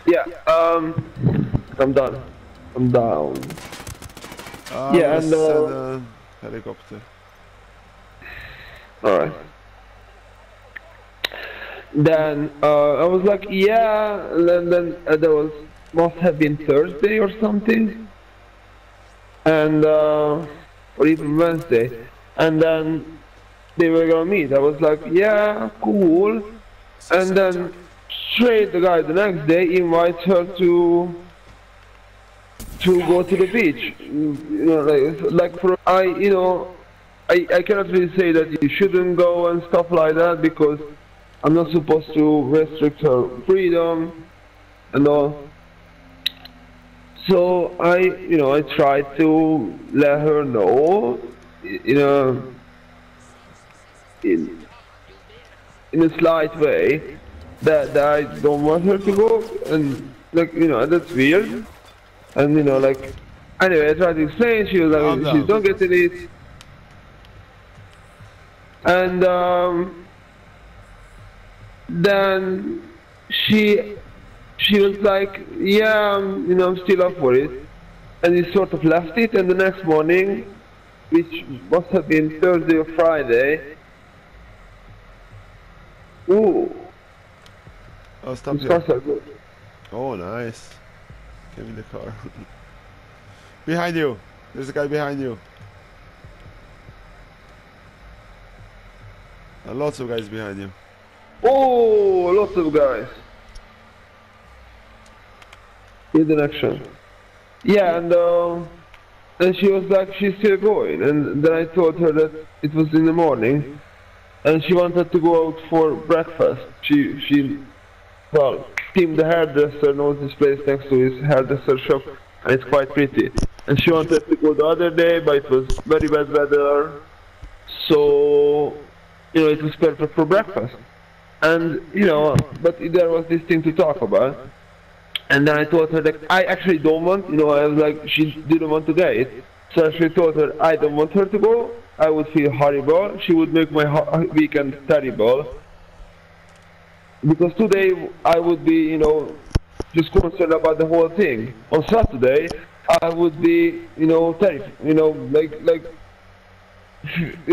Yeah, I'm done. I'm down. Yeah, and send a helicopter. alright. Then I was like, yeah, and then there was must have been Thursday or something, and or even Wednesday, and then they were gonna meet. I was like, yeah, cool, and then straight the guy the next day invites her to go to the beach. You know, like for I cannot really say that you shouldn't go and stuff like that because I'm not supposed to restrict her freedom and all. So I tried to let her know, in a in, in a slight way that I don't want her to go, and that's weird. And like anyway, I tried to explain. She was like, she's not getting it, and then she was like, yeah, I'm still up for it, and he sort of left it. And the next morning, which must have been Thursday or Friday. Ooh. Oh, stop These here. cars are good. Oh, nice. Give me the car. Behind you. There's a guy behind you. And lots of guys behind you. Oh, lots of guys. Hidden action. Yeah, and she was like, she's still going. And then I told her that it was in the morning, and she wanted to go out for breakfast. Well, Tim the hairdresser knows this place next to his hairdresser shop, and it's quite pretty. And she wanted to go the other day, but it was very bad weather, so it was perfect for breakfast. And but there was this thing to talk about. And then I told her that I actually don't want, I was like, she didn't want to get it. So I actually told her I don't want her to go. I would feel horrible. She would make my weekend terrible. Because today I would be, just concerned about the whole thing. On Saturday, I would be,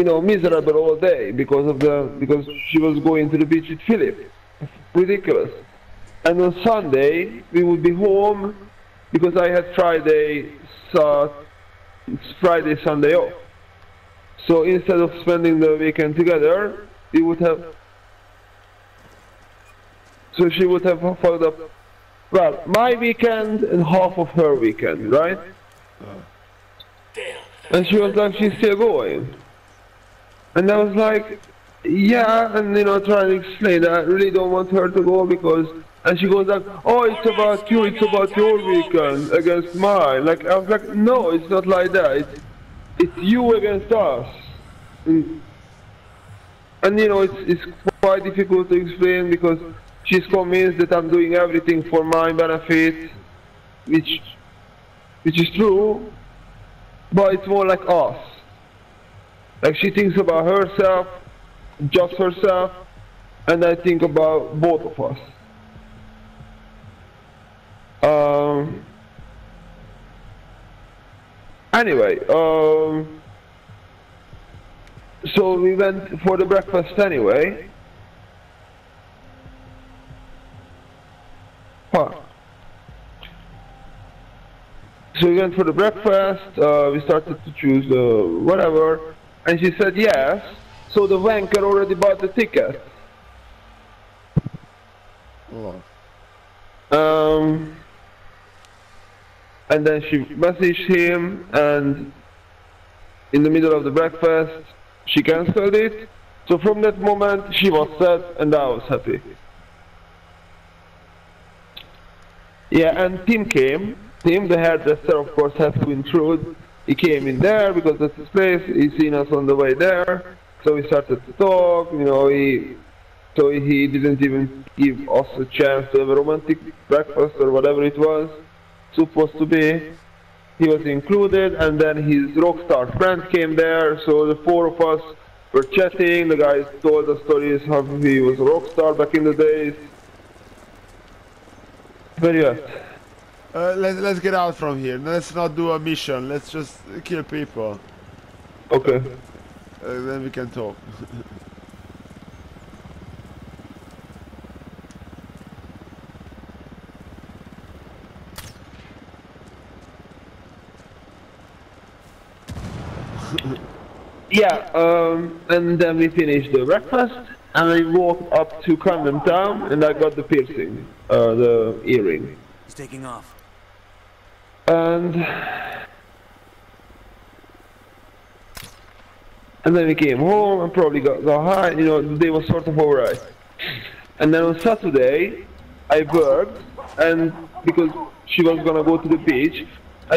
miserable all day because she was going to the beach with Philip. Ridiculous. And on Sunday we would be home because I had Friday, Sunday off. So instead of spending the weekend together, we would have. So she would have followed up. Well, my weekend and half of her weekend, right? And she was like, she's still going. And I was like, yeah, and trying to explain that I really don't want her to go because. And she goes like, oh, it's about you, it's about your weekend against mine. Like, I was like, no, it's not like that. It's you against us. And it's quite difficult to explain because she's convinced that I'm doing everything for my benefit, which is true, but it's more like us. Like, she thinks about herself, just herself, and I think about both of us. Anyway, so we went for the breakfast anyway. Huh. So we went for the breakfast, we started to choose whatever, and she said yes, so the wanker already bought the ticket. Oh. And then she messaged him, and in the middle of the breakfast, she cancelled it. So from that moment, she was sad, and I was happy. Yeah, and Tim came. Tim, the hairdresser, of course, had to intrude. He came in there because that's his place. He seen us on the way there, so we started to talk. So he didn't even give us a chance to have a romantic breakfast or whatever it was supposed to be. He was included, and then his rockstar friend came there, so the four of us were chatting. The guy told us stories how he was a rockstar back in the days. Where you at? Let's get out from here. Let's not do a mission. Let's just kill people. Okay. Then we can talk. Yeah, and then we finished the breakfast, and I walked up to Camden Town, and I got the piercing, the earring. He's taking off. And then we came home and probably got high, you know, the day was sort of alright. And then on Saturday, I worked, and because she was gonna go to the beach,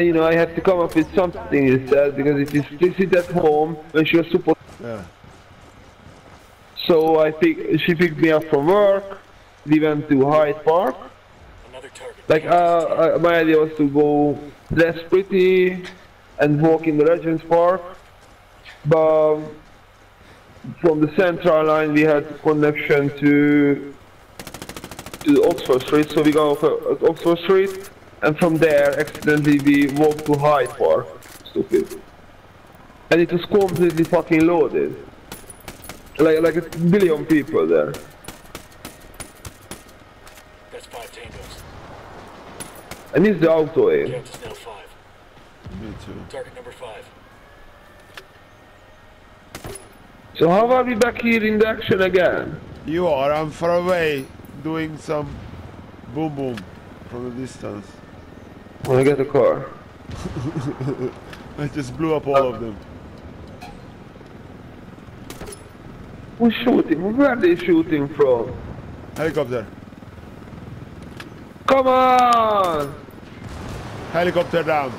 you know, I had to come up with something instead, because it is explicit at home when she was supposed to. Yeah. So she picked me up from work, we went to Hyde Park. Another target. Like, my idea was to go dress pretty and walk in the Regent's Park, but from the Central Line we had connection to Oxford Street, so we go off Oxford Street, and from there accidentally we walked to Hyde Park. Stupid. And it was completely fucking loaded. Like a billion people there. That's 5 tangos. And it's the auto aim. Count is now 5. Me too. Target number 5. So how are we back here in the action again? You are. I'm far away, doing some boom boom from a distance. I wanna get a car. I just blew up all of them. Who's shooting? Where are they shooting from? Helicopter. Come on! Helicopter down.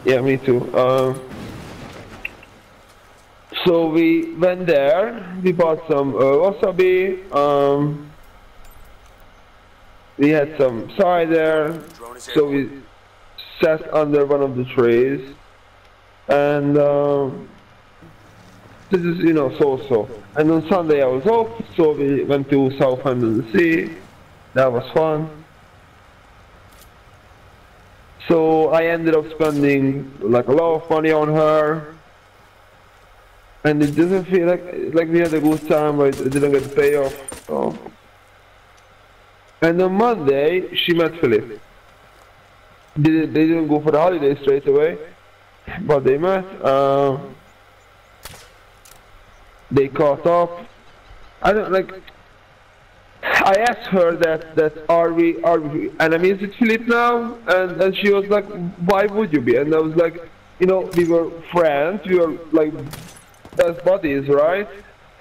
Yeah, me too. So we went there, we bought some wasabi, we had some cider, so we sat under one of the trees, and this is, you know, so. And on Sunday I was off, so we went to Southend-on-Sea, that was fun. So I ended up spending like a lot of money on her. And it doesn't feel like we had a good time, but it didn't get the payoff. So. And on Monday, she met Philip. They didn't go for the holiday straight away, but they met. They caught up. I asked her that are we enemies with Philip now? And she was like, why would you be? And I was like, you know, we were friends. We were like best buddies, right?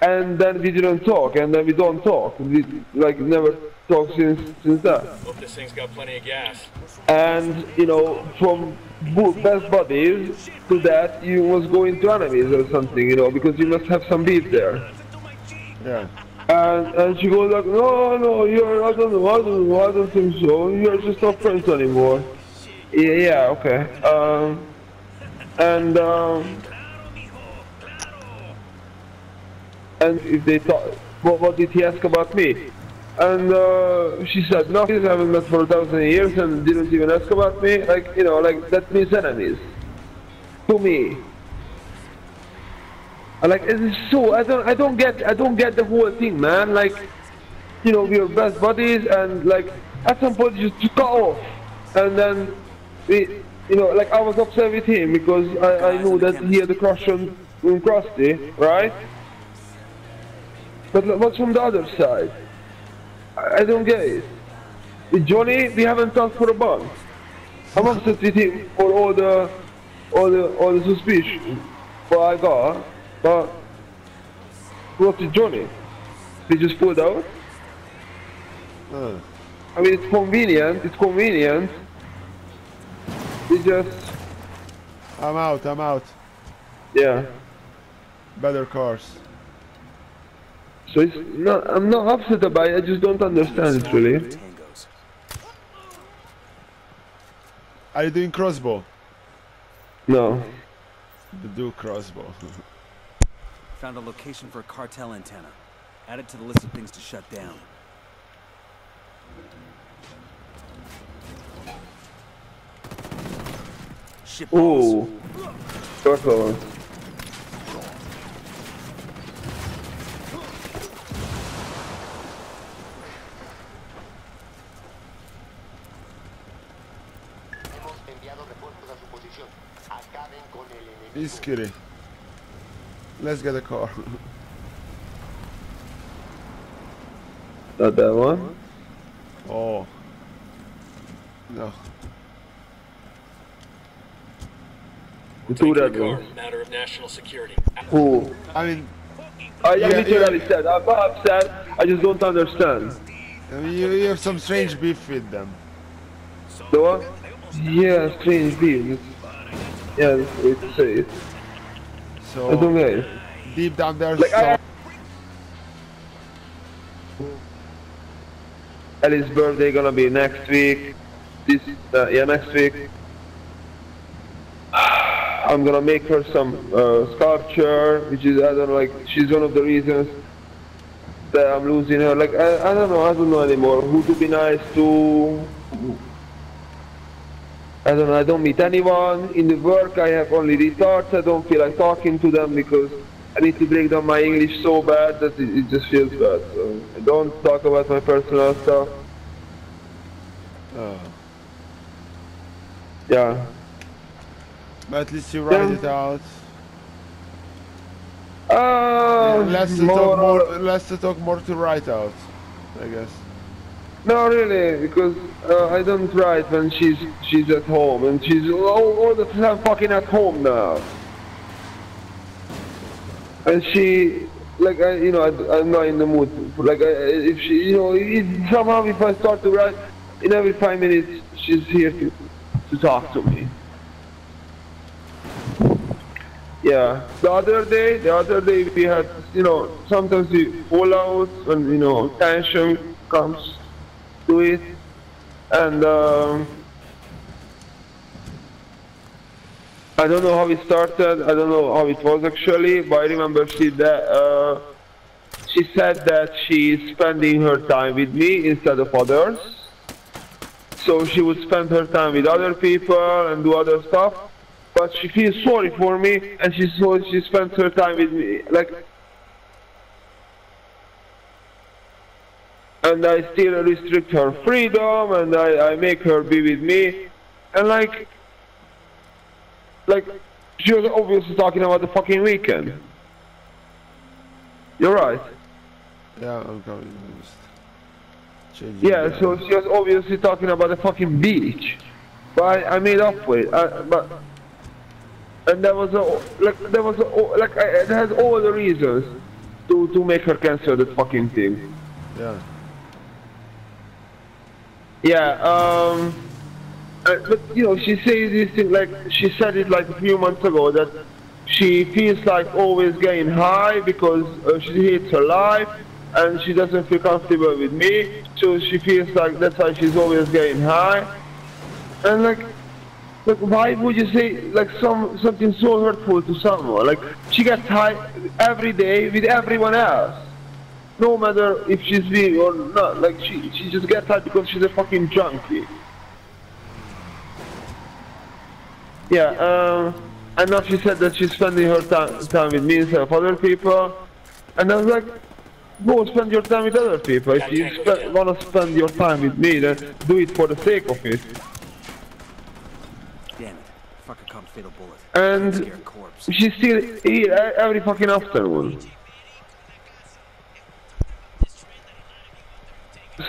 And then we didn't talk, and then we don't talk. We like never talked since that. Hope this thing's got plenty of gas. And you know, from best buddies to that, you must go into enemies or something, you know, because you must have some beef there. Yeah. And she goes like, no, I don't think so. You're just not friends anymore. Yeah, okay. And if they thought, what did he ask about me? And she said, no, I haven't met for 1,000 years and didn't even ask about me. Like, you know, like that means enemies. To me. Like, it is so, I don't get the whole thing, man. Like, you know, we are best buddies, and like, at some point you just cut off. And then, you know, like I was upset with him because I knew that he had a crush on Krusty, right? But what's from the other side? I don't get it. With Johnny, we haven't talked for a month. I'm upset with him for all the suspicion what I got, but what's with Johnny? They just pulled out. I mean, it's convenient. They just. I'm out. Yeah. Better cars. So it's not, I'm not upset about it, I just don't understand it really. Are you doing crossbow? No. Do crossbow. Found a location for a cartel antenna. Add it to the list of things to shut down. Shit balls. Ooh. Careful. He's kidding. Let's get a car. Not that one. Oh. No. The two Take red the car. ones. Matter of national security. Ooh. I mean, I Yeah, literally yeah. said, I'm not upset, I just don't understand. you have some strange beef with them. The what? Yeah, strange beef. Yeah, that's the way to say it. I don't So get it. deep down there's Like, some. Ellie's birthday gonna be next week. Next week. I'm gonna make her some sculpture, which is, I don't know, like, she's one of the reasons that I'm losing her. Like, I don't know anymore who to be nice to. I don't know, I don't meet anyone. In the work I have only retards, I don't feel like talking to them because I need to break down my English so bad that it just feels bad. So I don't talk about my personal stuff. Oh. Yeah. But at least you write Yeah. it out. Less Less to talk, more to write out, I guess. No, really, because I don't write when she's at home, and she's all the time fucking at home now. And she, like, I'm not in the mood. Like, if she, somehow if I start to write, in every 5 minutes she's here to talk to me. Yeah. The other day we had, sometimes we fall out when, tension comes to it, and I don't know how it started, I don't know how it was actually, but I remember she said that she's spending her time with me instead of others. So she would spend her time with other people and do other stuff, but she feels sorry for me and she spends her time with me. Like, and I still restrict her freedom, and I make her be with me, and like she was obviously talking about the fucking weekend. You're right. Yeah, I'm coming. Just changing Yeah, the- so she was obviously talking about the fucking beach, but I made up for it. And it has all the reasons to make her cancel that fucking thing. Yeah. Yeah, but she says this thing, like, she said it like a few months ago, that she feels like always getting high because she hates her life and she doesn't feel comfortable with me, so she feels like that's why she's always getting high. And like why would you say like something so hurtful to someone? Like, she gets high every day with everyone else. No matter if she's big or not, like she just gets high because she's a fucking junkie. Yeah, and now she said that she's spending her time with me instead of other people. And I was like, go spend your time with other people. If you want to spend your time with me, then do it for the sake of it. Damn it. Fucker caught a fatal bullet. And Scare corpse. she's still here every fucking afternoon.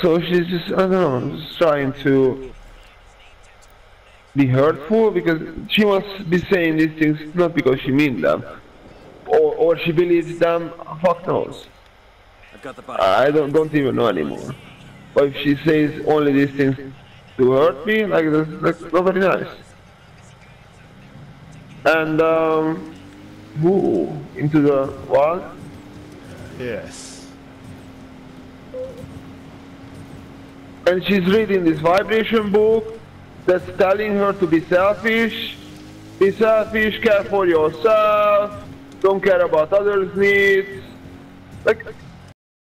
So she's just, I don't know, just trying to be hurtful because she must be saying these things not because she means them. Or she believes them, fuck knows. I've got the body. I don't even know anymore. But if she says only these things to hurt me, like that's not very nice. And into the wall. Yes. And she's reading this vibration book that's telling her to be selfish, care for yourself, don't care about others' needs. Like,